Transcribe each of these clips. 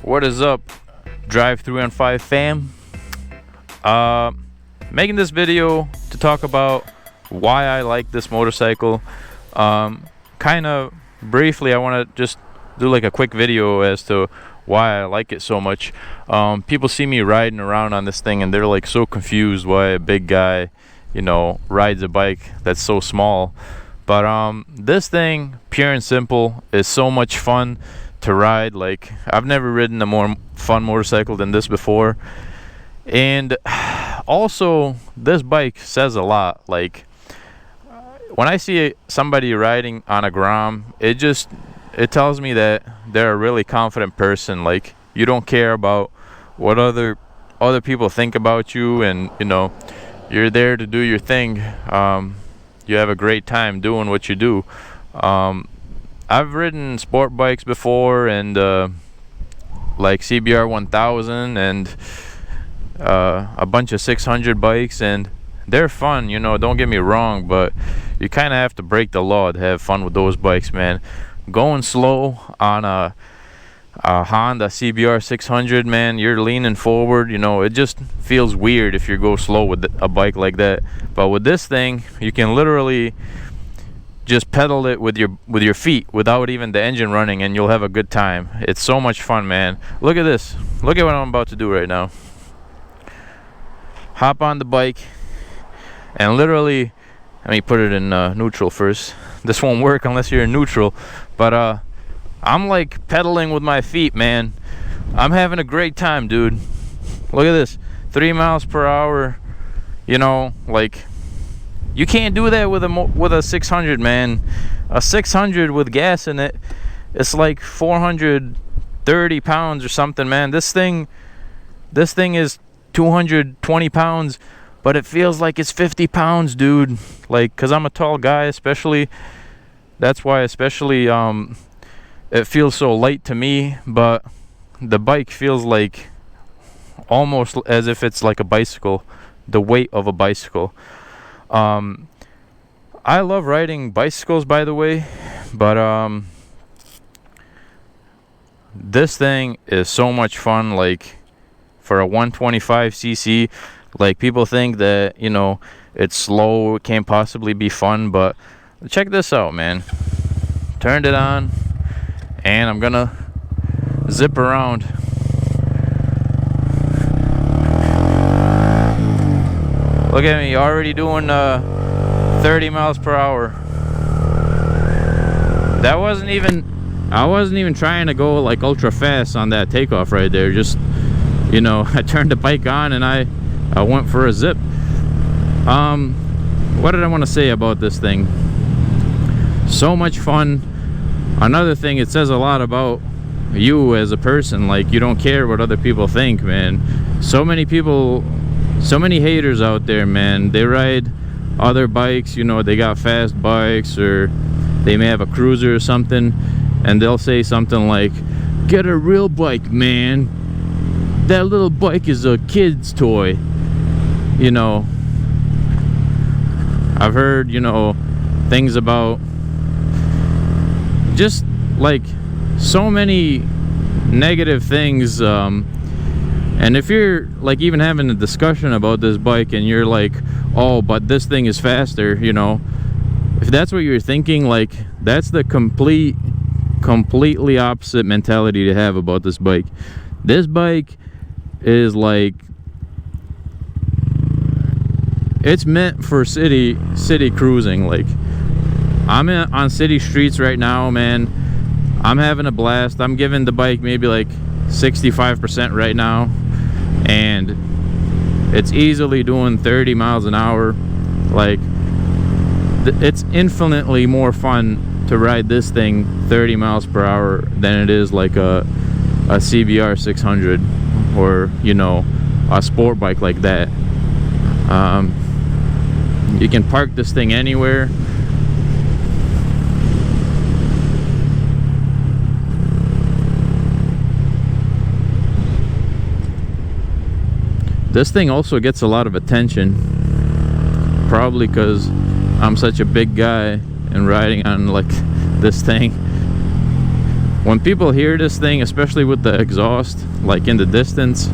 What is up, Drive 315 fam? Making this video to talk about why I like this motorcycle. Kind of briefly, I want to just do like a quick video as to why I like it so much. People see me riding around on this thing and they're like so confused why a big guy, you know, rides a bike that's so small. But this thing, pure and simple, is so much fun to ride. Like, I've never ridden a more fun motorcycle than this before. And also, this bike says a lot. Like, when I see somebody riding on a Grom, it tells me that they're a really confident person. Like, you don't care about what other people think about you, and you know, you're there to do your thing. You have a great time doing what you do. I've ridden sport bikes before, and like CBR 1000 and a bunch of 600 bikes, and they're fun, you know, don't get me wrong, but you kind of have to break the law to have fun with those bikes, man. Going slow on a Honda CBR 600, man, you're leaning forward, you know, it just feels weird if you go slow with a bike like that. But with this thing, you can literally just pedal it with your feet without even the engine running, and you'll have a good time. It's so much fun, man. Look at this. Look at what I'm about to do right now. Hop on the bike and literally, let me put it in neutral first. This won't work unless you're in neutral, but I'm like pedaling with my feet, man. I'm having a great time, dude. Look at this. 3 miles per hour. You know, like, you can't do that with a 600, man. A 600 with gas in it, it's like 430 pounds or something, man. This thing is 220 pounds, but it feels like it's 50 pounds, dude. Like, cause I'm a tall guy, especially. That's why, especially, it feels so light to me. But the bike feels like almost as if it's like a bicycle, the weight of a bicycle. I love riding bicycles, by the way, but this thing is so much fun. Like, for a 125cc, like, people think that, you know, it's slow, it can't possibly be fun, but check this out, man. Turned it on and I'm gonna zip around. Look at me, already doing 30 miles per hour. I wasn't even trying to go like ultra fast on that takeoff right there. Just, you know, I turned the bike on and I went for a zip. What did I want to say about this thing? So much fun. Another thing, it says a lot about you as a person. Like, you don't care what other people think, man. So many people, so many haters out there, man. They ride other bikes, you know, they got fast bikes, or they may have a cruiser or something, and they'll say something like, get a real bike, man. That little bike is a kid's toy. You know, I've heard, you know, things about just like so many negative things. And if you're like even having a discussion about this bike and you're like, oh, but this thing is faster, you know, if that's what you're thinking, like, that's the completely opposite mentality to have about this bike. This bike is like, it's meant for city cruising. Like, I'm on city streets right now, man. I'm having a blast. I'm giving the bike maybe like 65% right now, and it's easily doing 30 miles an hour. Like, it's infinitely more fun to ride this thing 30 miles per hour than it is like a CBR 600 or, you know, a sport bike like that. You can park this thing anywhere. This thing also gets a lot of attention, probably because I'm such a big guy and riding on like this thing. when people hear this thing, especially with the exhaust like in the distance,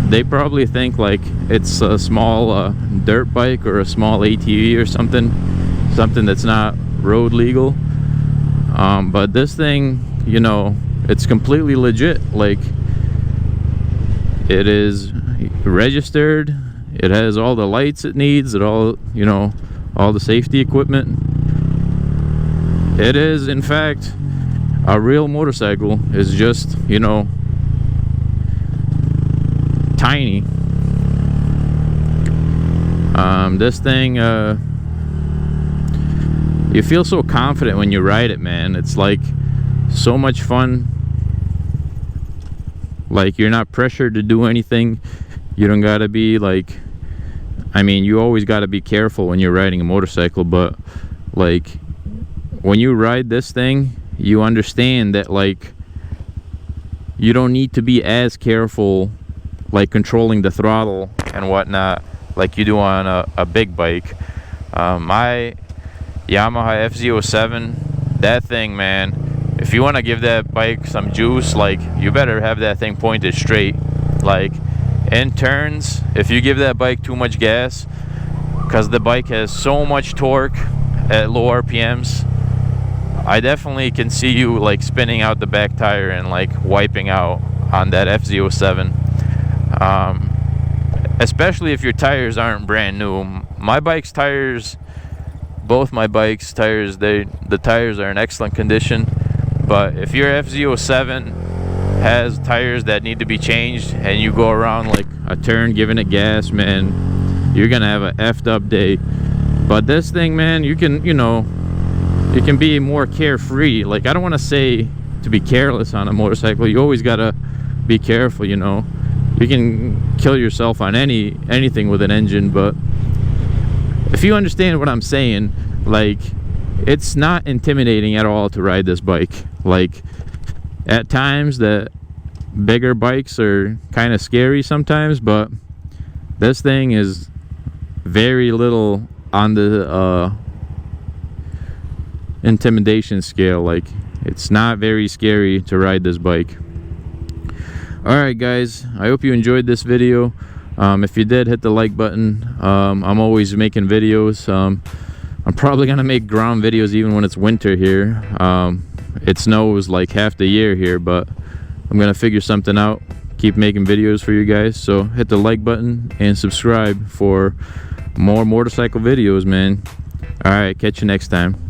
they probably think like it's a small dirt bike or a small ATV or something that's not road legal. But this thing, you know, it's completely legit. Like, it is registered, it has all the lights it needs, it all, you know, all the safety equipment. It is in fact a real motorcycle. Is just, you know, tiny. This thing, you feel so confident when you ride it, man. It's like so much fun. Like, you're not pressured to do anything. You don't gotta be like, I mean, you always gotta be careful when you're riding a motorcycle, but like when you ride this thing, you understand that like you don't need to be as careful, like controlling the throttle and whatnot, like you do on a big bike. My Yamaha FZ07, that thing, man, if you want to give that bike some juice, like, you better have that thing pointed straight. Like, in turns, if you give that bike too much gas, because the bike has so much torque at low RPMs, I definitely can see you like spinning out the back tire and like wiping out on that FZ07. Especially if your tires aren't brand new. My bike's tires, both my bike's tires, the tires are in excellent condition. But if your FZ07 has tires that need to be changed and you go around like a turn giving it gas, man, you're gonna have an effed up day. But this thing, man, you can, you know, you can be more carefree. Like, I don't want to say to be careless on a motorcycle. You always gotta be careful, you know. You can kill yourself on anything with an engine, but if you understand what I'm saying, like, it's not intimidating at all to ride this bike. Like, at times the bigger bikes are kind of scary sometimes, but this thing is very little on the intimidation scale. Like, it's not very scary to ride this bike. Alright guys, I hope you enjoyed this video. If you did, hit the like button. I'm always making videos. I'm probably gonna make Grom videos even when it's winter here. It snows like half the year here, but I'm gonna figure something out, keep making videos for you guys. So hit the like button and subscribe for more motorcycle videos, man. Alright, catch you next time.